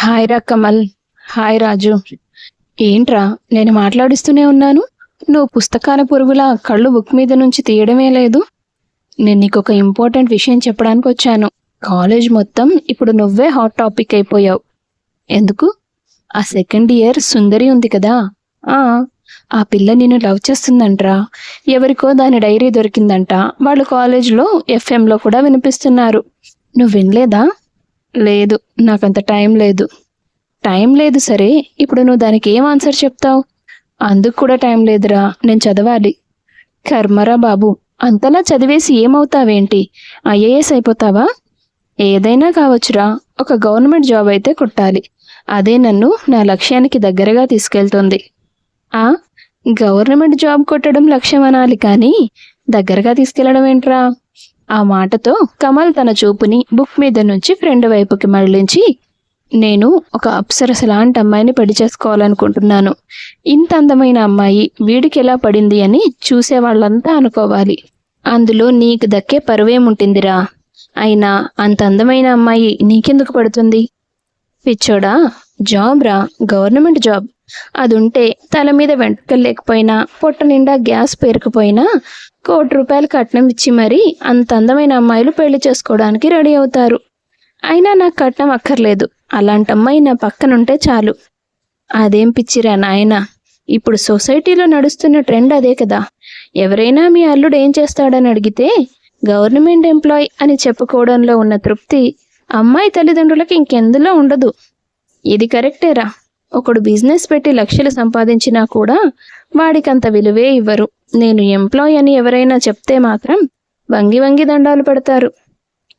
Hi రా Kamal. Hi రాజు. ఏంట్రా, నేను మాట్లాడిస్తూనే ఉన్నాను, నువ్వు పుస్తకాల పురుగులా కళ్ళు బుక్ మీద నుంచి తీయడమే లేదు. నేను నీకు ఒక ఇంపార్టెంట్ విషయం చెప్పడానికి వచ్చాను. కాలేజ్ మొత్తం ఇప్పుడు నువ్వే హాట్ టాపిక్ అయిపోయావు. ఎందుకు? ఆ సెకండ్ ఇయర్ సుందరి ఉంది కదా, ఆ ఆ పిల్ల నిన్ను లవ్ చేస్తుందంట్రా. ఎవరికో దాని డైరీ దొరికిందంట. వాళ్ళు కాలేజ్లో ఎఫ్ఎంలో కూడా వినిపిస్తున్నారు. నువ్వు వినలేదా? లేదు, నాకంత టైం లేదు. టైం లేదు సరే, ఇప్పుడు నువ్వు దానికి ఏం ఆన్సర్ చెప్తావు? అందుకు కూడా టైం లేదురా, నేను చదవాలి. కర్మరా బాబు, అంతలా చదివేసి ఏమవుతావేంటి? ఐఏఎస్ అయిపోతావా? ఏదైనా కావచ్చురా, ఒక గవర్నమెంట్ జాబ్ అయితే కొట్టాలి. అదే నన్ను నా లక్ష్యానికి దగ్గరగా తీసుకెళ్తుంది. ఆ గవర్నమెంట్ జాబ్ కొట్టడం లక్ష్యం అనాలి కానీ దగ్గరగా తీసుకెళ్లడం ఏంట్రా? ఆ మాటతో కమల్ తన చూపుని బుక్ మీద నుంచి ఫ్రెండ్ వైపుకి మళ్లించి, నేను ఒక అప్సరస లాంటి అమ్మాయిని పెళ్లి చేసుకోవాలనుకుంటున్నాను. ఇంత అందమైన అమ్మాయి వీడికి ఎలా పడింది అని చూసే వాళ్ళంతా అనుకోవాలి. అందులో నీకు దక్కే పరువేముంటుందిరా? అయినా అంత అందమైన అమ్మాయి నీకెందుకు పడుతుంది? పిచ్చోడా, జాబ్ రా, గవర్నమెంట్ జాబ్. అదుంటే తల మీద వెంట్రుకలు లేకపోయినా, పొట్ట నిండా గ్యాస్ పేరుకుపోయినా ₹1,00,00,000 కట్నం ఇచ్చి మరీ అంత అందమైన అమ్మాయిలు పెళ్లి చేసుకోవడానికి రెడీ అవుతారు. అయినా నాకు కట్నం అక్కర్లేదు, అలాంటి అమ్మాయి నా పక్కనుంటే చాలు. అదేం పిచ్చిరా నాయనా, ఇప్పుడు సొసైటీలో నడుస్తున్న ట్రెండ్ అదే కదా. ఎవరైనా మీ అల్లుడు ఏం చేస్తాడని అడిగితే గవర్నమెంట్ ఎంప్లాయ్ అని చెప్పుకోవడంలో ఉన్న తృప్తి అమ్మాయి తల్లిదండ్రులకి ఇంకెందులో ఉండదు. ఇది కరెక్టేరా. ఒకడు బిజినెస్ పెట్టి లక్షలు సంపాదించినా కూడా వాడికంత విలువే ఇవ్వరు. నేను ఎంప్లాయ్ అని ఎవరైనా చెప్తే మాత్రం వంగి వంగి దండాలు పెడతారు.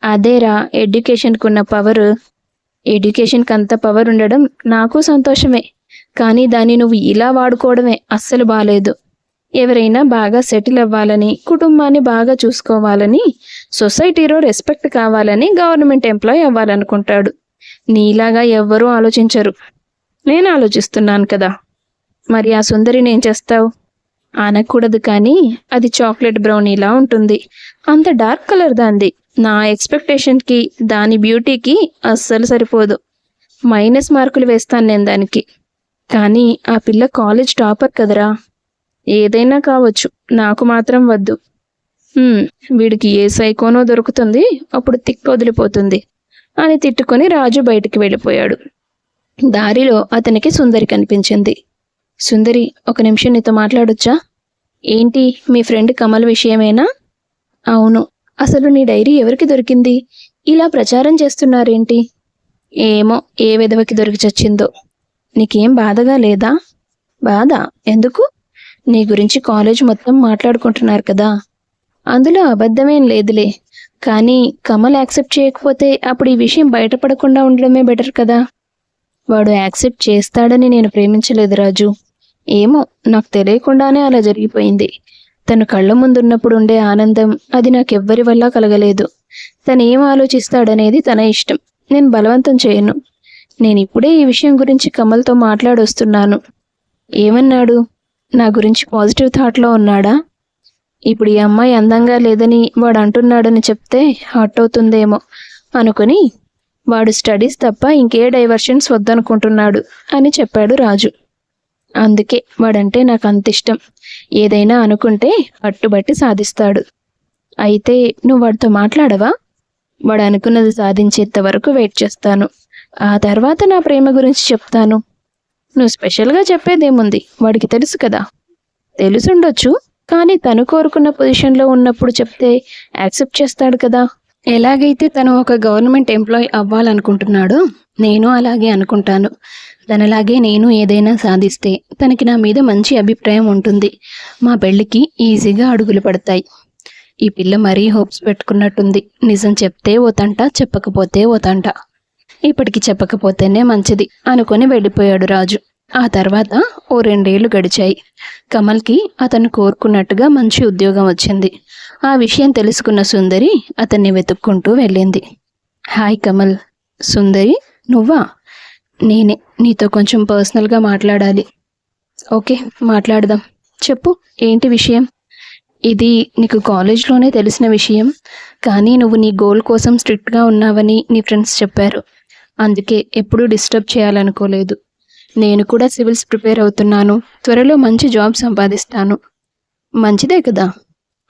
అదేరా ఎడ్యుకేషన్కి ఉన్న పవర్. ఎడ్యుకేషన్కి అంత పవర్ ఉండడం నాకు సంతోషమే, కానీ దాన్ని నువ్వు ఇలా వాడుకోవడమే అస్సలు బాలేదు. ఎవరైనా బాగా సెటిల్ అవ్వాలని, కుటుంబాన్ని బాగా చూసుకోవాలని, సొసైటీలో రెస్పెక్ట్ కావాలని గవర్నమెంట్ ఎంప్లాయ్ అవ్వాలనుకుంటాడు. నీలాగా ఎవ్వరూ ఆలోచించరు. నేను ఆలోచిస్తున్నాను కదా. మరి ఆ సుందరిని ఏం చేస్తావు? అనకూడదు కానీ అది చాక్లెట్ బ్రౌనీలా ఉంటుంది. అంత డార్క్ కలర్ దాంది. నా ఎక్స్పెక్టేషన్కి దాని బ్యూటీకి అస్సలు సరిపోదు. మైనస్ మార్కులు వేస్తాను నేను దానికి. కానీ ఆ పిల్ల కాలేజ్ టాపర్ కదరా. ఏదైనా కావచ్చు, నాకు మాత్రం వద్దు. వీడికి ఏ సైకోనో దొరుకుతుంది, అప్పుడు తిక్క వదిలిపోతుంది అని తిట్టుకొని రాజు బయటికి వెళ్ళిపోయాడు. దారిలో అతనికి సుందరి కనిపించింది. సుందరి, ఒక నిమిషం నీతో మాట్లాడొచ్చా? ఏంటి, మీ ఫ్రెండ్ కమల్ విషయమేనా? అవును. అసలు నీ డైరీ ఎవరికి దొరికింది? ఇలా ప్రచారం చేస్తున్నారేంటి? ఏమో, ఏ విధవకి దొరికి చచ్చిందో. నీకేం బాధగా లేదా? బాధ ఎందుకు? నీ గురించి కాలేజ్ మొత్తం మాట్లాడుకుంటున్నారు కదా. అందులో అబద్ధమేం లేదులే, కానీ కమల్ యాక్సెప్ట్ చేయకపోతే అప్పుడు ఈ విషయం బయటపడకుండా ఉండడమే బెటర్ కదా. వాడు యాక్సెప్ట్ చేస్తాడని నేను ప్రేమించలేదు రాజు. ఏమో, నాకు తెలియకుండానే అలా జరిగిపోయింది. తను కళ్ళ ముందున్నప్పుడు ఉండే ఆనందం, అది నాకెవ్వరి వల్ల కలగలేదు. తను ఏం ఆలోచిస్తాడనేది తన ఇష్టం, నేను బలవంతం చేయను. నేను ఇప్పుడే ఈ విషయం గురించి కమల్తో మాట్లాడొస్తున్నాను. ఏమన్నాడు? నా గురించి పాజిటివ్ థాట్లో ఉన్నాడా? ఇప్పుడు ఈ అమ్మాయి అందంగా లేదని వాడు అంటున్నాడని చెప్తే హర్ట్ అవుతుందేమో అనుకుని వాడు స్టడీస్ తప్ప ఇంకే డైవర్షన్స్ వద్దనుకుంటున్నాడు అని చెప్పాడు రాజు. అందుకే వాడంటే నాకు అంత ఇష్టం. ఏదైనా అనుకుంటే పట్టుబట్టి సాధిస్తాడు. అయితే నువ్వు వాడితో మాట్లాడవా? వాడు అనుకున్నది సాధించేంత వరకు వెయిట్ చేస్తాను. ఆ తర్వాత నా ప్రేమ గురించి చెప్తాను. నువ్వు స్పెషల్గా చెప్పేదేముంది? వాడికి తెలుసు కదా. తెలుసుండొచ్చు, కానీ తను కోరుకున్న పొజిషన్లో ఉన్నప్పుడు చెప్తే యాక్సెప్ట్ చేస్తాడు కదా. ఎలాగైతే తను ఒక గవర్నమెంట్ ఎంప్లాయ్ అవ్వాలనుకుంటున్నాడో నేను అలాగే అనుకుంటాను. తనలాగే నేను ఏదైనా సాధిస్తే తనకి నా మీద మంచి అభిప్రాయం ఉంటుంది. మా పెళ్ళికి ఈజీగా అడుగులు పడతాయి. ఈ పిల్ల మరీ హోప్స్ పెట్టుకున్నట్టుంది. నిజం చెప్తే ఓ తంట, చెప్పకపోతే ఓ తంట. ఇప్పటికి చెప్పకపోతేనే మంచిది అనుకొని వెళ్ళిపోయాడు రాజు. ఆ తర్వాత ఓ 2 ఏళ్ళు గడిచాయి. కమల్కి అతను కోరుకున్నట్టుగా మంచి ఉద్యోగం వచ్చింది. ఆ విషయం తెలుసుకున్న సుందరి అతన్ని వెతుక్కుంటూ వెళ్ళింది. హాయ్ కమల్. సుందరి, నువ్వా? నేనే. నీతో కొంచెం పర్సనల్గా మాట్లాడాలి. ఓకే, మాట్లాడదాం. చెప్పు, ఏంటి విషయం? ఇది నీకు కాలేజ్లోనే తెలిసిన విషయం, కానీ నువ్వు నీ గోల్ కోసం స్ట్రిక్ట్గా ఉన్నావని నీ ఫ్రెండ్స్ చెప్పారు. అందుకే ఎప్పుడూ డిస్టర్బ్ చేయాలనుకోలేదు. నేను కూడా సివిల్స్ ప్రిపేర్ అవుతున్నాను. త్వరలో మంచి జాబ్ సంపాదిస్తాను. మంచిదే కదా!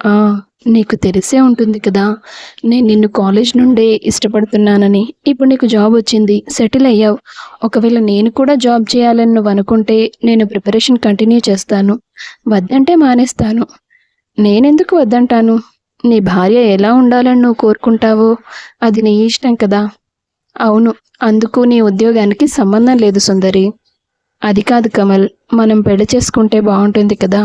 ఆ! నీకు తెలిసే ఉంటుంది కదా! నేను నిన్ను కాలేజ్ నుండే ఇష్టపడుతున్నానని. ఇప్పుడు నీకు జాబ్ వచ్చింది. సెటిల్ అయ్యావు. ఒకవేళ నేను కూడా జాబ్ చేయాలని నువ్వనుకుంటే నేను ప్రిపరేషన్ కంటిన్యూ చేస్తాను. వద్దంటే మానేస్తాను. నేనెందుకు వద్దంటాను? నీ భార్య ఎలా ఉండాలని నువ్వు కోరుకుంటావో అది నీ ఇష్టం కదా! అవును. అందుకు నీ ఉద్యోగానికి సంబంధం లేదు సుందరి. అది కాదు కమల్. మనం పెళ్లి చేసుకుంటే బావుంటుంది కదా!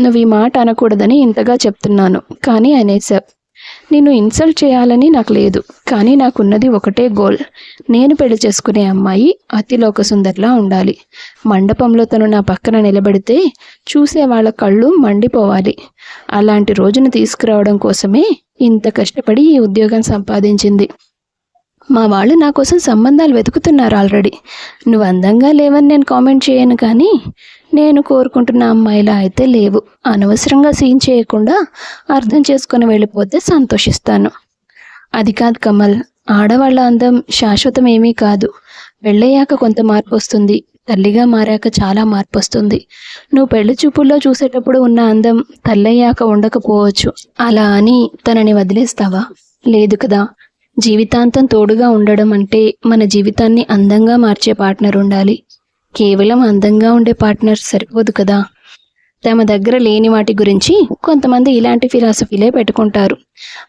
నువ్వు ఈ మాట అనకూడదని ఇంతగా చెప్తున్నాను. కానీ అనేశావు. నిన్ను ఇన్సల్ట్ చేయాలని నాకు లేదు. కానీ నాకున్నది ఒకటే గోల్. నేను పెళ్లి చేసుకునే అమ్మాయి అతిలోక సుందరిలా ఉండాలి. మండపంలో తను నా పక్కన నిలబడితే చూసే వాళ్ళ కళ్ళు మండిపోవాలి. అలాంటి రోజును తీసుకురావడం కోసమే ఇంత కష్టపడి ఈ ఉద్యోగం సంపాదించింది. మా వాళ్ళు నా కోసం సంబంధాలు వెతుకుతున్నారు ఆల్రెడీ. నువ్వు అందంగా లేవని నేను కామెంట్ చేయను, కానీ నేను కోరుకుంటున్న అమ్మాయిలా అయితే లేవు. అనవసరంగా సీన్ చేయకుండా అర్థం చేసుకొని వెళ్ళిపోతే సంతోషిస్తాను. అది కాదు కమల్, ఆడవాళ్ళ అందం శాశ్వతం ఏమీ కాదు. పెళ్ళయ్యాక కొంత మార్పు వస్తుంది. తల్లిగా మారాక చాలా మార్పు వస్తుంది. నువ్వు పెళ్లి చూపుల్లో చూసేటప్పుడు ఉన్న అందం తల్లయ్యాక ఉండకపోవచ్చు. అలా అని తనని వదిలేస్తావా? లేదు కదా. జీవితాంతం తోడుగా ఉండడం అంటే మన జీవితాన్ని అందంగా మార్చే పార్ట్నర్ ఉండాలి. కేవలం అందంగా ఉండే పార్ట్నర్ సరిపోదు కదా. తమ దగ్గర లేని వాటి గురించి కొంతమంది ఇలాంటి ఫిలాసఫీలే పెట్టుకుంటారు.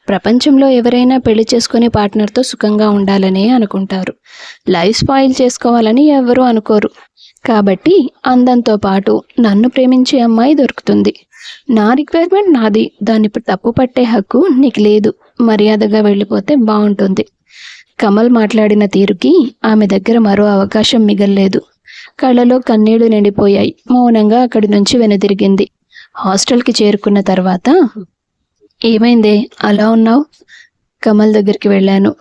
ప్రపంచంలో ఎవరైనా పెళ్లి చేసుకునే పార్ట్నర్తో సుఖంగా ఉండాలనే అనుకుంటారు. లైఫ్ స్పాయిల్ చేసుకోవాలని ఎవరూ అనుకోరు. కాబట్టి అందంతో పాటు నన్ను ప్రేమించే అమ్మాయి దొరుకుతుంది. నా రిక్వైర్మెంట్ నాది. దాన్ని తప్పు పట్టే హక్కు నీకు లేదు. మర్యాదగా వెళ్ళిపోతే బాగుంటుంది. కమల్ మాట్లాడిన తీరుకి ఆమె దగ్గర మరో అవకాశం మిగల్లేదు. కళ్ళలో కన్నీళ్లు నిండిపోయాయి. మౌనంగా అక్కడి నుంచి వెనుదిరిగింది. హాస్టల్కి చేరుకున్న తర్వాత, ఏమైందే అలా ఉన్నావు? కమల్ దగ్గరికి వెళ్ళాను.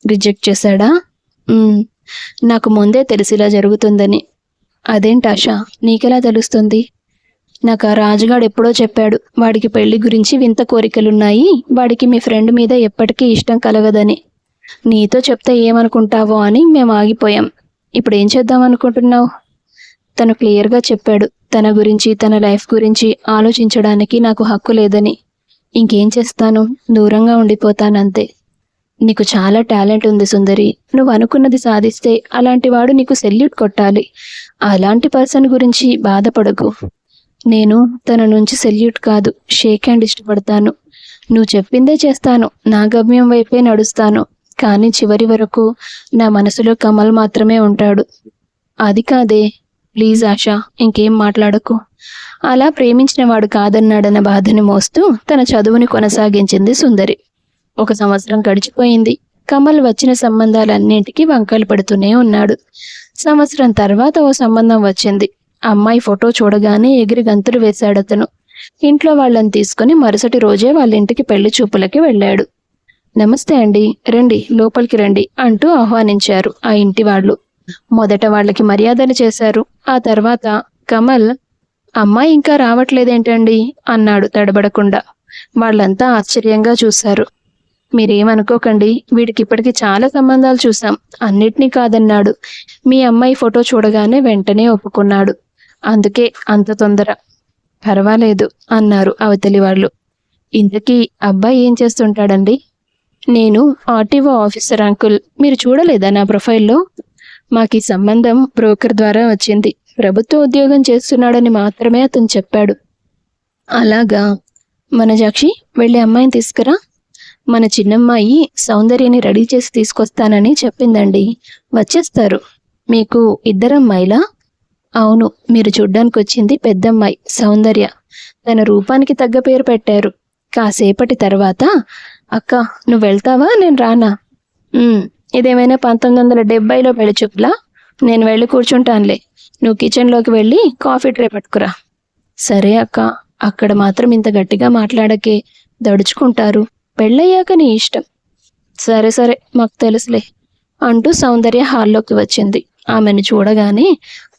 రిజెక్ట్ చేశాడా? నాకు ముందే తెలిసిలా జరుగుతుందని. అదేంటాషా, నీకెలా తెలుస్తుంది? నాకు ఆ రాజుగాడు ఎప్పుడో చెప్పాడు. వాడికి పెళ్లి గురించి వింత కోరికలున్నాయి. వాడికి మీ ఫ్రెండ్ మీద ఎప్పటికీ ఇష్టం కలగదని. నీతో చెప్తే ఏమనుకుంటావో అని మేము ఆగిపోయాం. ఇప్పుడు ఏం చేద్దాం అనుకుంటున్నావు? తను క్లియర్గా చెప్పాడు. తన గురించి, తన లైఫ్ గురించి ఆలోచించడానికి నాకు హక్కు లేదని. ఇంకేం చేస్తాను? దూరంగా ఉండిపోతానంతే. నీకు చాలా టాలెంట్ ఉంది సుందరి. నువ్వు అనుకున్నది సాధిస్తే అలాంటి వాడు నీకు సెల్యూట్ కొట్టాలి. అలాంటి పర్సన్ గురించి బాధపడకు. నేను తన నుంచి సెల్యూట్ కాదు, షేక్ హ్యాండ్ ఇష్టపడతాను. నువ్వు చెప్పిందే చేస్తాను. నా గమ్యం వైపే నడుస్తాను. కానీ చివరి వరకు నా మనసులో కమల్ మాత్రమే ఉంటాడు. అది కాదే. ప్లీజ్ ఆశా, ఇంకేం మాట్లాడకు. అలా ప్రేమించిన వాడు కాదన్నాడన్న బాధని మోస్తూ తన చదువుని కొనసాగించింది సుందరి. 1 సంవత్సరం గడిచిపోయింది. కమల్ వచ్చిన సంబంధాలన్నింటికీ వంకలు పడుతూనే ఉన్నాడు. సంవత్సరం తర్వాత ఓ సంబంధం వచ్చింది. అమ్మాయి ఫోటో చూడగానే ఎగిరి గంతులు వేశాడతను. ఇంట్లో వాళ్ళని తీసుకుని మరుసటి రోజే వాళ్ళ ఇంటికి పెళ్లి చూపులకి వెళ్ళాడు. నమస్తే అండి, రండి, లోపలికి రండి అంటూ ఆహ్వానించారు ఆ ఇంటి వాళ్ళు. మొదట వాళ్ళకి మర్యాదలు చేశారు. ఆ తర్వాత కమల్, అమ్మాయి ఇంకా రావట్లేదేంటండి అన్నాడు తడబడకుండా. వాళ్ళంతా ఆశ్చర్యంగా చూశారు. మీరేమనుకోకండి, వీడికి ఇప్పటికి చాలా సంబంధాలు చూసాం, అన్నిటినీ కాదన్నాడు. మీ అమ్మాయి ఫోటో చూడగానే వెంటనే ఒప్పుకున్నాడు. అందుకే అంత తొందర. పర్వాలేదు అన్నారు అవతలి వాళ్ళు. ఇంతకీ అబ్బాయి ఏం చేస్తుంటాడండి? నేను ఆర్టీఓ ఆఫీసర్ అంకుల్. మీరు చూడలేదా నా ప్రొఫైల్లో? మాకు ఈ సంబంధం బ్రోకర్ ద్వారా వచ్చింది. ప్రభుత్వ ఉద్యోగం చేస్తున్నాడని మాత్రమే అతను చెప్పాడు. అలాగా. మనజాక్షి, వెళ్ళి అమ్మాయిని తీసుకురా. మన చిన్నమ్మాయి సౌందర్యని రెడీ చేసి తీసుకొస్తానని చెప్పిందండి. వచ్చేస్తారు. మీకు 2 అమ్మాయిలా? అవును, మీరు చూడ్డానికి వచ్చింది పెద్దమ్మాయి సౌందర్య. తన రూపానికి తగ్గ పేరు పెట్టారు. కాసేపటి తర్వాత, అక్క నువ్వు వెళ్తావా, నేను రానా? ఇదేమైనా 1970లో పెళ్లి చూపులా? నేను వెళ్ళి కూర్చుంటానులే. నువ్వు కిచెన్లోకి వెళ్ళి కాఫీ ట్రే పట్టుకురా. సరే అక్క. అక్కడ మాత్రం ఇంత గట్టిగా మాట్లాడకే, దడుచుకుంటారు. పెళ్ళయ్యాక నీ ఇష్టం. సరే సరే, మాకు తెలుసులే అంటూ సౌందర్య హాల్లోకి వచ్చింది. ఆమెను చూడగానే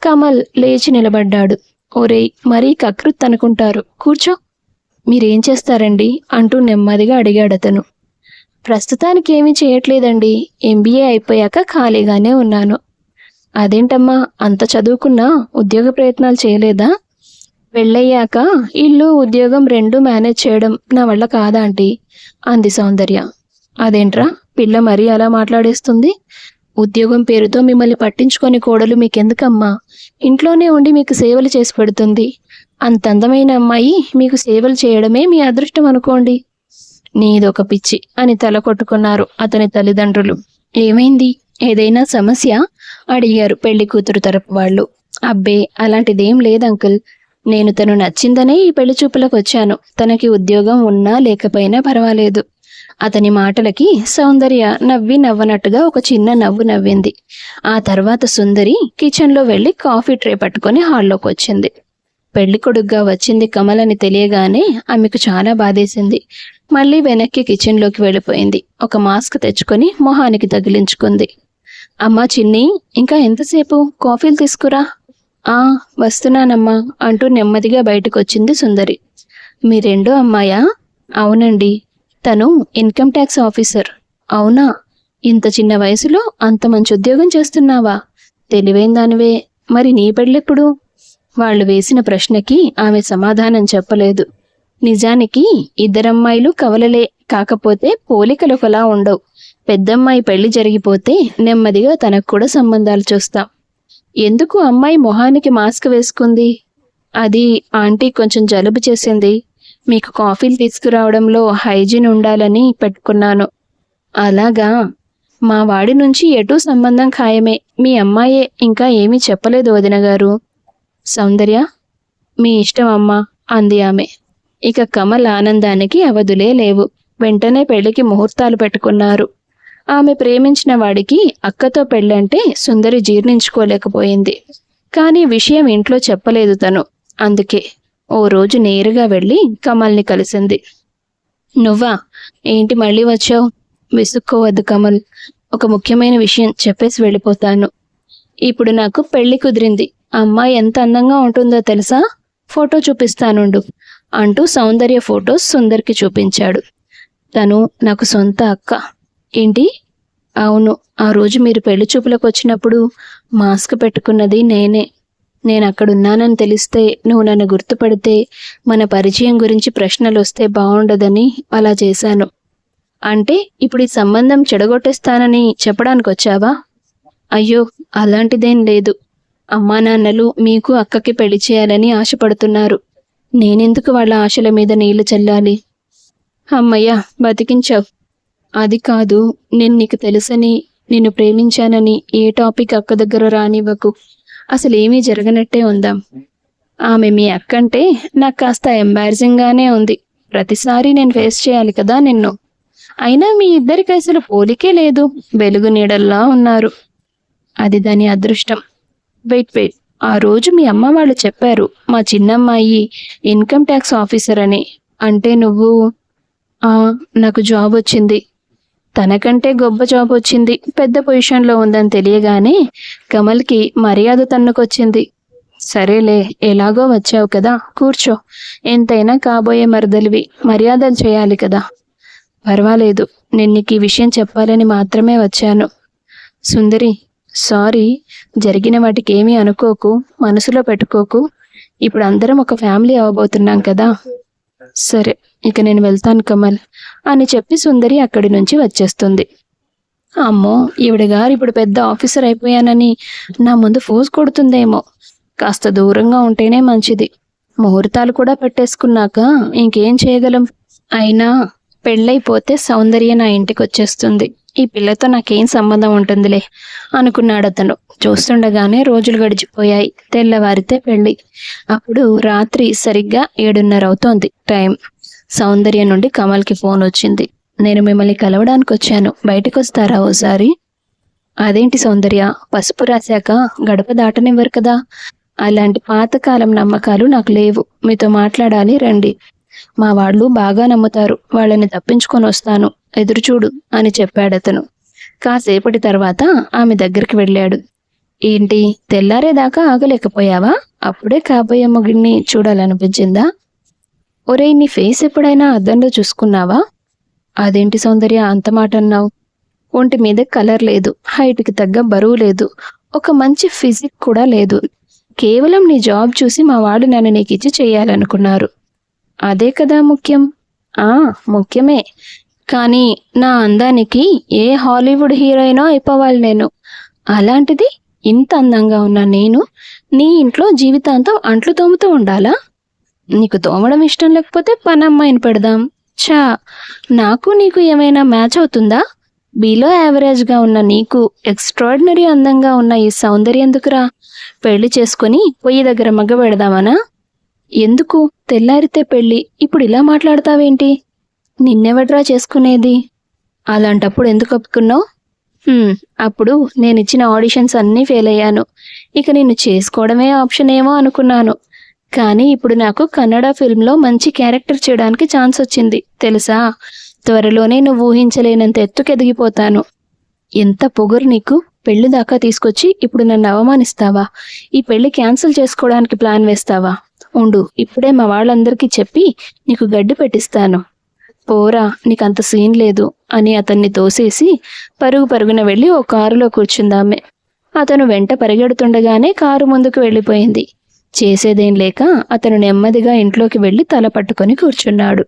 కమల్ లేచి నిలబడ్డాడు. ఒరేయ్, మరీ కకృత్ అనుకుంటారు, కూర్చో. మీరేం చేస్తారండి అంటూ నెమ్మదిగా అడిగాడతను. ప్రస్తుతానికి ఏమీ చేయట్లేదండి. ఎంబీఏ అయిపోయాక ఖాళీగానే ఉన్నాను. అదేంటమ్మా అంత చదువుకున్నా ఉద్యోగ ప్రయత్నాలు చేయలేదా? పెళ్ళయ్యాక ఇల్లు, ఉద్యోగం రెండూ మేనేజ్ చేయడం నా వల్ల కాదా ఆంటీ అంది సౌందర్య. అదేంట్రా పిల్ల మరీ అలా మాట్లాడేస్తుంది? ఉద్యోగం పేరుతో మిమ్మల్ని పట్టించుకొని కోడలు మీకెందుకమ్మా? ఇంట్లోనే ఉండి మీకు సేవలు చేసి పెడుతుంది. అంత అందమైన అమ్మాయి మీకు సేవలు చేయడమే మీ అదృష్టం అనుకోండి. నీదొక పిచ్చి అని తల కొట్టుకున్నారు అతని తల్లిదండ్రులు. ఏమైంది? ఏదైనా సమస్య అడిగారు పెళ్లి కూతురు తరపు వాళ్ళు. అబ్బే అలాంటిదేం లేదు అంకుల్. నేను తను నచ్చిందనే ఈ పెళ్లి చూపులకు వచ్చాను. తనకి ఉద్యోగం ఉన్నా లేకపోయినా పర్వాలేదు. అతని మాటలకి సౌందర్య నవ్వి నవ్వనట్టుగా ఒక చిన్న నవ్వు నవ్వింది. ఆ తర్వాత సుందరి కిచెన్లో వెళ్ళి కాఫీ ట్రే పట్టుకొని హాల్లోకి వచ్చింది. పెళ్లి కొడుగ్గా వచ్చింది కమల్ అని తెలియగానే ఆమెకు చాలా బాధేసింది. మళ్ళీ వెనక్కి కిచెన్లోకి వెళ్ళిపోయింది. ఒక మాస్క్ తెచ్చుకొని మొహానికి తగిలించుకుంది. అమ్మా చిన్ని, ఇంకా ఎంతసేపు? కాఫీలు తీసుకురా. ఆ వస్తున్నానమ్మా అంటూ నెమ్మదిగా బయటకొచ్చింది సుందరి. మీ రెండో అమ్మాయా? అవునండి. తను ఇన్కమ్ ట్యాక్స్ ఆఫీసర్. అవునా? ఇంత చిన్న వయసులో అంత మంచి ఉద్యోగం చేస్తున్నావా? తెలివైన దానివే. మరి నీ పెళ్ళెప్పుడు? వాళ్ళు వేసిన ప్రశ్నకి ఆమె సమాధానం చెప్పలేదు. నిజానికి ఇద్దరమ్మాయిలు కవలలే, కాకపోతే పోలికలు ఒకలా ఉండవు. పెద్దమ్మాయి పెళ్లి జరిగిపోతే నెమ్మదిగా తనకు కూడా సంబంధాలు చూస్తాం. ఎందుకు అమ్మాయి మొహానికి మాస్క్ వేసుకుంది? అది ఆంటీ కొంచెం జలుబు చేసింది. మీకు కాఫీలు తీసుకురావడంలో హైజీన్ ఉండాలని పెట్టుకున్నాను. అలాగా? మా వాడి నుంచి ఎటూ సంబంధం ఖాయమే. మీ అమ్మాయే ఇంకా ఏమీ చెప్పలేదు వదిన గారు. సౌందర్య, మీ ఇష్టం అమ్మా అంది ఆమె. ఇక కమల్ ఆనందానికి అవధులే లేవు. వెంటనే పెళ్లికి ముహూర్తాలు పెట్టుకున్నారు. ఆమె ప్రేమించిన వాడికి అక్కతో పెళ్ళంటే సుందరి జీర్ణించుకోలేకపోయింది. కానీ విషయం ఇంట్లో చెప్పలేదు తను. అందుకే ఓ రోజు నేరుగా వెళ్ళి కమల్ని కలిసింది. నువ్వా? ఏంటి మళ్ళీ వచ్చావు? విసుక్కోవద్దు కమల్. ఒక ముఖ్యమైన విషయం చెప్పేసి వెళ్ళిపోతాను. ఇప్పుడు నాకు పెళ్లి కుదిరింది. అమ్మాయి ఎంత అందంగా ఉంటుందో తెలుసా? ఫోటో చూపిస్తానుండు అంటూ సౌందర్య ఫోటోస్ సుందర్కి చూపించాడు. తను నాకు సొంత అక్క. ఏంటి? అవును, ఆ రోజు మీరు పెళ్లి చూపులకు వచ్చినప్పుడు మాస్క్ పెట్టుకున్నది నేనే. నేను అక్కడున్నానని తెలిస్తే, నువ్వు నన్ను గుర్తుపడితే, మన పరిచయం గురించి ప్రశ్నలు వస్తే బాగుండదని అలా చేశాను. అంటే ఇప్పుడు ఈ సంబంధం చెడగొట్టేస్తానని చెప్పడానికి వచ్చావా? అయ్యో అలాంటిదేం లేదు. అమ్మా నాన్నలు మీకు అక్కకి పెళ్లి చేయాలని ఆశపడుతున్నారు. నేనెందుకు వాళ్ళ ఆశల మీద నీళ్లు చల్లాలి? అమ్మయ్యా బతికించావు. అది కాదు, నేను నీకు తెలుసని, నిన్ను ప్రేమించానని ఏ టాపిక్ అక్క దగ్గర రానివ్వకు. అసలేమీ జరగనట్టే ఉందాం. ఆమె మీ అక్కంటే నాకు కాస్త ఎంబారసింగ్గానే ఉంది. ప్రతిసారి నేను ఫేస్ చేయాలి కదా నిన్ను. అయినా మీ ఇద్దరికి అసలు పోలికే లేదు. వెలుగు నీడల్లా ఉన్నారు. అది దాని అదృష్టం. వెయిట్, ఆ రోజు మీ అమ్మ వాళ్ళు చెప్పారు మా చిన్నమ్మాయి ఇన్కమ్ ట్యాక్స్ ఆఫీసర్ అని. అంటే నువ్వు? నాకు జాబ్ వచ్చింది. తనకంటే గొప్ప జాబ్ వచ్చింది, పెద్ద పొజిషన్లో ఉందని తెలియగానే కమల్కి మర్యాద తన్నుకొచ్చింది. సరేలే, ఎలాగో వచ్చావు కదా, కూర్చో. ఎంతైనా కాబోయే మరదలివి, మర్యాదలు చేయాలి కదా. పర్వాలేదు, నేను నీకు ఈ విషయం చెప్పాలని మాత్రమే వచ్చాను. సుందరి, సారీ. జరిగిన వాటికి ఏమీ అనుకోకు, మనసులో పెట్టుకోకు. ఇప్పుడు అందరం ఒక ఫ్యామిలీ అవ్వబోతున్నాం కదా. సరే, ఇక నేను వెళ్తాను కమల్ అని చెప్పి సుందరి అక్కడి నుంచి వచ్చేస్తుంది. అమ్మో, ఈవిడ గారు ఇప్పుడు పెద్ద ఆఫీసర్ అయిపోయానని నా ముందు ఫోజ్ కొడుతుందేమో. కాస్త దూరంగా ఉంటేనే మంచిది. ముహూర్తాలు కూడా పెట్టేసుకున్నాక ఇంకేం చేయగలం? అయినా పెళ్ళైపోతే సౌందర్య నా ఇంటికి వచ్చేస్తుంది. ఈ పిల్లతో నాకేం సంబంధం ఉంటుందిలే అనుకున్నాడు అతను. చూస్తుండగానే రోజులు గడిచిపోయాయి. తెల్లవారితే పెళ్లి. అప్పుడు రాత్రి సరిగ్గా 7:30 అవుతోంది టైం. సౌందర్య నుండి కమల్కి ఫోన్ వచ్చింది. నేను మిమ్మల్ని కలవడానికి వచ్చాను, బయటకు వస్తారా ఓసారి? అదేంటి సౌందర్య, పసుపు రాశాక గడప దాటనివ్వరు కదా. అలాంటి పాతకాలం నమ్మకాలు నాకు లేవు. మీతో మాట్లాడాలి, రండి. మా వాళ్ళు బాగా నమ్ముతారు. వాళ్ళని తప్పించుకొని వస్తాను, ఎదురుచూడు అని చెప్పాడతను. కాసేపటి తర్వాత ఆమె దగ్గరికి వెళ్ళాడు. ఏంటి, తెల్లారేదాకా ఆగలేకపోయావా? అప్పుడే కాబోయే మొగుడిని చూడాలనిపించిందా? ఒరేయ్, నీ ఫేస్ ఎప్పుడైనా అద్దంలో చూసుకున్నావా? అదేంటి సౌందర్య అంత మాట అన్నావు? ఒంటి మీద కలర్ లేదు, హైట్కి తగ్గ బరువు లేదు, ఒక మంచి ఫిజిక్ కూడా లేదు. కేవలం నీ జాబ్ చూసి మా వాడు నన్ను నీకిచ్చి చేయాలనుకున్నారు. అదే కదా ముఖ్యం. ఆ, ముఖ్యమే. కానీ నా అందానికి ఏ హాలీవుడ్ హీరోయినో అయిపోవాలి నేను. అలాంటిది ఇంత అందంగా ఉన్న నేను నీ ఇంట్లో జీవితాంతం అంట్లు తోముతూ ఉండాలా? నీకు తోమడం ఇష్టం లేకపోతే పనమ్మాయిని పెడదాం. ఛా, నాకు నీకు ఏమైనా మ్యాచ్ అవుతుందా? బిలో యావరేజ్గా ఉన్న నీకు ఎక్స్ట్రాడినరీ అందంగా ఉన్న ఈ సౌందర్యం ఎందుకురా? పెళ్లి చేసుకుని పొయ్యి దగ్గర మగ్గ పెడదామనా? ఎందుకు? తెల్లారితే పెళ్ళి, ఇప్పుడు ఇలా మాట్లాడతావేంటి? నిన్నెవడ్రా చేసుకునేది? అలాంటప్పుడు ఎందుకు ఒప్పుకున్నావు? అప్పుడు నేనిచ్చిన ఆడిషన్స్ అన్నీ ఫెయిల్ అయ్యాను. ఇక నిన్ను చేసుకోవడమే ఆప్షన్ ఏమో అనుకున్నాను. కానీ ఇప్పుడు నాకు కన్నడ ఫిల్మ్లో మంచి క్యారెక్టర్ చేయడానికి ఛాన్స్ వచ్చింది తెలుసా? త్వరలోనే నువ్వు ఊహించలేనంత ఎత్తుకెదిగిపోతాను. ఎంత పొగరు నీకు? పెళ్లి దాకా తీసుకొచ్చి ఇప్పుడు నన్ను అవమానిస్తావా? ఈ పెళ్లి క్యాన్సిల్ చేసుకోవడానికి ప్లాన్ వేస్తావా? ఉండు, ఇప్పుడే మా వాళ్ళందరికీ చెప్పి నీకు గడ్డి పెట్టిస్తాను. పోరా, నీకంత సీన్ లేదు అని అతన్ని తోసేసి పరుగున వెళ్ళి ఓ కారులో కూర్చుందామె. అతను వెంట పరిగెడుతుండగానే కారు ముందుకు వెళ్ళిపోయింది. చేసేదేం లేక అతను నెమ్మదిగా ఇంట్లోకి వెళ్ళి తల పట్టుకొని కూర్చున్నాడు.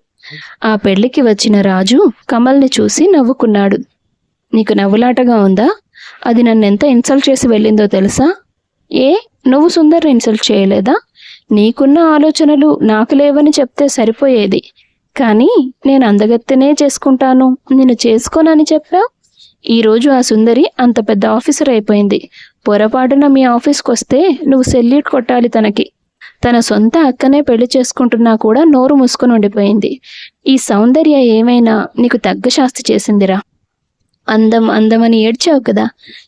ఆ పెళ్లికి వచ్చిన రాజు కమల్ని చూసి నవ్వుకున్నాడు. నీకు నవ్వులాటగా ఉందా? అది నన్నెంత ఇన్సల్ట్ చేసి వెళ్ళిందో తెలుసా? ఏ, నువ్వు సుందర్ని ఇన్సల్ట్ చేయలేదా? నీకున్న ఆలోచనలు నాకు లేవని చెప్తే సరిపోయేది. కానీ నేను అందగత్తెనే చేసుకుంటాను, నిన్ను చేసుకోనని చెప్పావు. ఈరోజు ఆ సుందరి అంత పెద్ద ఆఫీసర్ అయిపోయింది. పొరపాటున మీ ఆఫీస్కి వస్తే నువ్వు సెల్యూట్ కొట్టాలి తనకి. తన సొంత అక్కనే పెళ్లి చేసుకుంటున్నా కూడా నోరు మూసుకొని ఉండిపోయింది. ఈ సౌందర్య ఏమైనా నీకు తగ్గ శాస్తి చేసిందిరా. అందమని ఏడ్చావు కదా,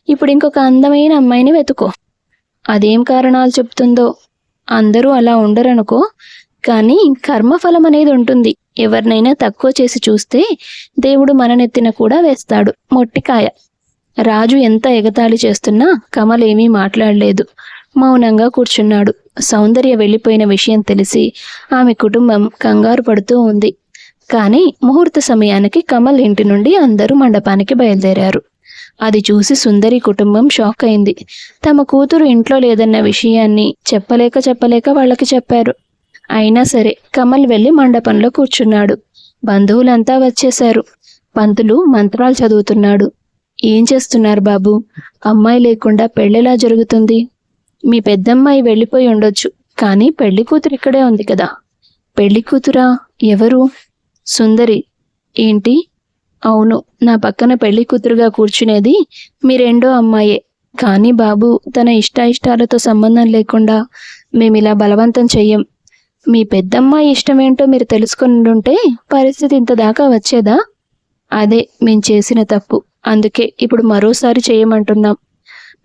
ఇప్పుడు ఇంకొక అందమైన అమ్మాయిని వెతుకో. అదేం కారణాలు చెప్తుందో. అందరూ అలా ఉండరనుకో, కానీ కర్మఫలం అనేది ఉంటుంది. ఎవరినైనా తక్కువ చేసి చూస్తే దేవుడు మననెత్తిన కూడా వేస్తాడు. మొట్టికాయ. రాజు ఎంత ఎగతాళి చేస్తున్నా కమల్ ఏమీ మాట్లాడలేదు. మౌనంగా కూర్చున్నాడు. సౌందర్య వెళ్ళిపోయిన విషయం తెలిసి ఆమె కుటుంబం కంగారు పడుతూ ఉంది. కానీ ముహూర్త సమయానికి కమల్ ఇంటి నుండి అందరూ మండపానికి బయలుదేరారు. అది చూసి సుందరి కుటుంబం షాక్ అయింది. తమ కూతురు ఇంట్లో లేదన్న విషయాన్ని చెప్పలేక వాళ్ళకి చెప్పారు. అయినా సరే కమల్ వెళ్ళి మండపంలో కూర్చున్నాడు. బంధువులంతా వచ్చేశారు. పంతులు మంత్రాలు చదువుతున్నాడు. ఏం చేస్తున్నారు బాబు? అమ్మాయి లేకుండా పెళ్ళెలా జరుగుతుంది? మీ పెద్దమ్మాయి వెళ్ళిపోయి ఉండొచ్చు, కానీ పెళ్లి కూతురు ఇక్కడే ఉంది కదా. పెళ్లి కూతురా? ఎవరు? సుందరి. ఏంటి? అవును, నా పక్కన పెళ్లి కూతురుగా కూర్చునేది మీ రెండో అమ్మాయే. కానీ బాబు, తన ఇష్టాయిష్టాలతో సంబంధం లేకుండా మేమిలా బలవంతం చెయ్యం. మీ పెద్దమ్మాయి ఇష్టమేంటో మీరు తెలుసుకుని ఉంటే పరిస్థితి ఇంత దాకా వచ్చేదా? అదే మేం చేసిన తప్పు. అందుకే ఇప్పుడు మరోసారి చేయమంటున్నాం.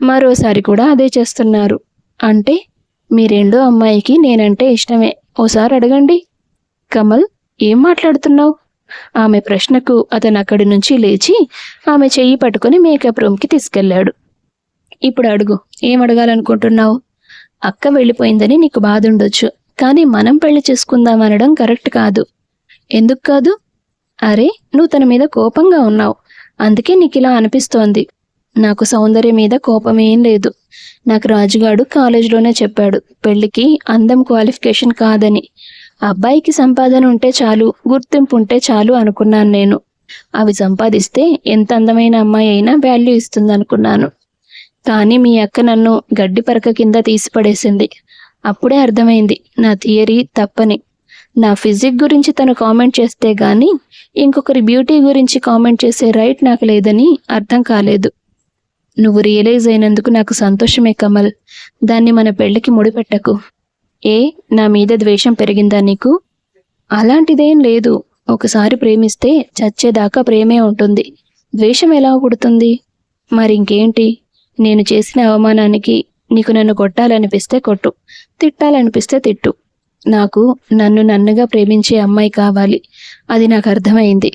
మరోసారి కూడా అదే చేస్తున్నారు. అంటే మీ రెండో అమ్మాయికి నేనంటే ఇష్టమే. ఓసారి అడగండి. కమల్, ఏం మాట్లాడుతున్నావు? ఆమె ప్రశ్నకు అతను అక్కడి నుంచి లేచి ఆమె చెయ్యి పట్టుకుని మేకప్ రూమ్కి తీసుకెళ్లాడు. ఇప్పుడు అడుగు, ఏం అడగాలనుకుంటున్నావు? అక్క వెళ్ళిపోయిందని నీకు బాధ ఉండొచ్చు, కానీ మనం పెళ్లి చేసుకుందాం అనడం కరెక్ట్ కాదు. ఎందుకు కాదు? అరే, నువ్వు తన మీద కోపంగా ఉన్నావు, అందుకే నీకు ఇలా అనిపిస్తోంది. నాకు సౌందర్యం మీద కోపమేం లేదు. నాకు రాజుగాడు కాలేజీలోనే చెప్పాడు, పెళ్లికి అందం క్వాలిఫికేషన్ కాదని. అబ్బాయికి సంపాదన ఉంటే చాలు, గుర్తింపు ఉంటే చాలు అనుకున్నాను నేను. అవి సంపాదిస్తే ఎంత అందమైన అమ్మాయి అయినా వాల్యూ ఇస్తుందనుకున్నాను. కానీ మీ అక్క నన్ను గడ్డి పరక కింద తీసిపడేసింది. అప్పుడే అర్థమైంది నా థియరీ తప్పని. నా ఫిజిక్ గురించి తను కామెంట్ చేస్తే గానీ ఇంకొకరి బ్యూటీ గురించి కామెంట్ చేసే రైట్ నాకు లేదని అర్థం కాలేదు. నువ్వు రియలైజ్ అయినందుకు నాకు సంతోషమే కమల్. దాన్ని మన పెళ్లికి ముడిపెట్టకు. ఏ, నా మీద ద్వేషం పెరిగిందా నీకు? అలాంటిదేం లేదు. ఒకసారి ప్రేమిస్తే చచ్చేదాకా ప్రేమే ఉంటుంది. ద్వేషం ఎలా పుడుతుంది? మరి ఇంకేంటి? నేను చేసిన అవమానానికి నీకు నన్ను కొట్టాలనిపిస్తే కొట్టు, తిట్టాలనిపిస్తే తిట్టు. నాకు నన్నుగా ప్రేమించే అమ్మాయి కావాలి. అది నాకు అర్థమైంది.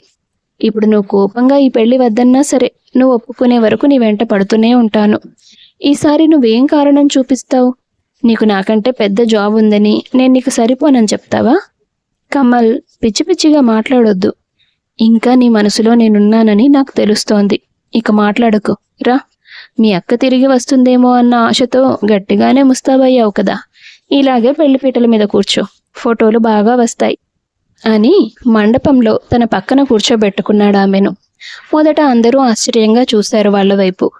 ఇప్పుడు నువ్వు కోపంగా ఈ పెళ్లి వద్దన్నా సరే, నువ్వు ఒప్పుకునే వరకు నీ వెంట పడుతూనే ఉంటాను. ఈసారి నువ్వేం కారణం చూపిస్తావు? నీకు నాకంటే పెద్ద జాబ్ ఉందని నేను నీకు సరిపోనని చెప్తావా? కమల్, పిచ్చి పిచ్చిగా మాట్లాడొద్దు. ఇంకా నీ మనసులో నేనున్నానని నాకు తెలుస్తోంది. ఇక మాట్లాడకు. రా. మీ అక్క తిరిగి వస్తుందేమో అన్న ఆశతో గట్టిగానే ముస్తాబయ్యావు కదా. ఇలాగే పెళ్లిపీటల మీద కూర్చో, ఫోటోలు బాగా వస్తాయి అని మండపంలో తన పక్కన కూర్చోబెట్టుకున్నాడు ఆమెను. మొదట అందరూ ఆశ్చర్యంగా చూశారు వాళ్ళ వైపు.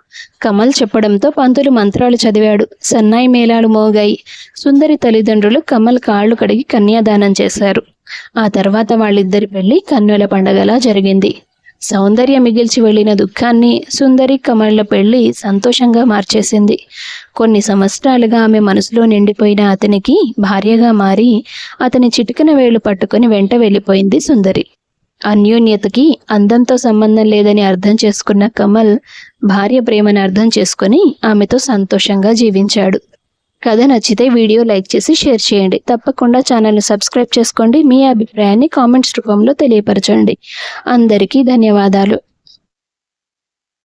కమల్ చెప్పడంతో పంతులు మంత్రాలు చదివాడు. సన్నాయి మేళాలు మోగాయి. సుందరి తల్లిదండ్రులు కమల్ కాళ్ళు కడిగి కన్యాదానం చేశారు. ఆ తర్వాత వాళ్ళిద్దరి పెళ్లి కన్నుల పండగలా జరిగింది. సౌందర్య మిగిల్చి వెళ్ళిన దుఃఖాన్ని సుందరి కమళ్ల పెళ్లి సంతోషంగా మార్చేసింది. కొన్ని సంవత్సరాలుగా ఆమె మనసులో నిండిపోయిన అతనికి భార్యగా మారి అతని చిటికెన వేళ్లు పట్టుకుని వెంట వెళ్ళిపోయింది సుందరి. అన్యోన్యతకి అందంతో సంబంధం లేదని అర్థం చేసుకున్న కమల్ భార్య ప్రేమను అర్థం చేసుకుని ఆమెతో సంతోషంగా జీవించాడు. కథ నచ్చితే వీడియో లైక్ చేసి షేర్ చేయండి. తప్పకుండా ఛానల్ని సబ్స్క్రైబ్ చేసుకోండి. మీ అభిప్రాయాన్ని కామెంట్స్ రూపంలో తెలియపరచండి. అందరికీ ధన్యవాదాలు.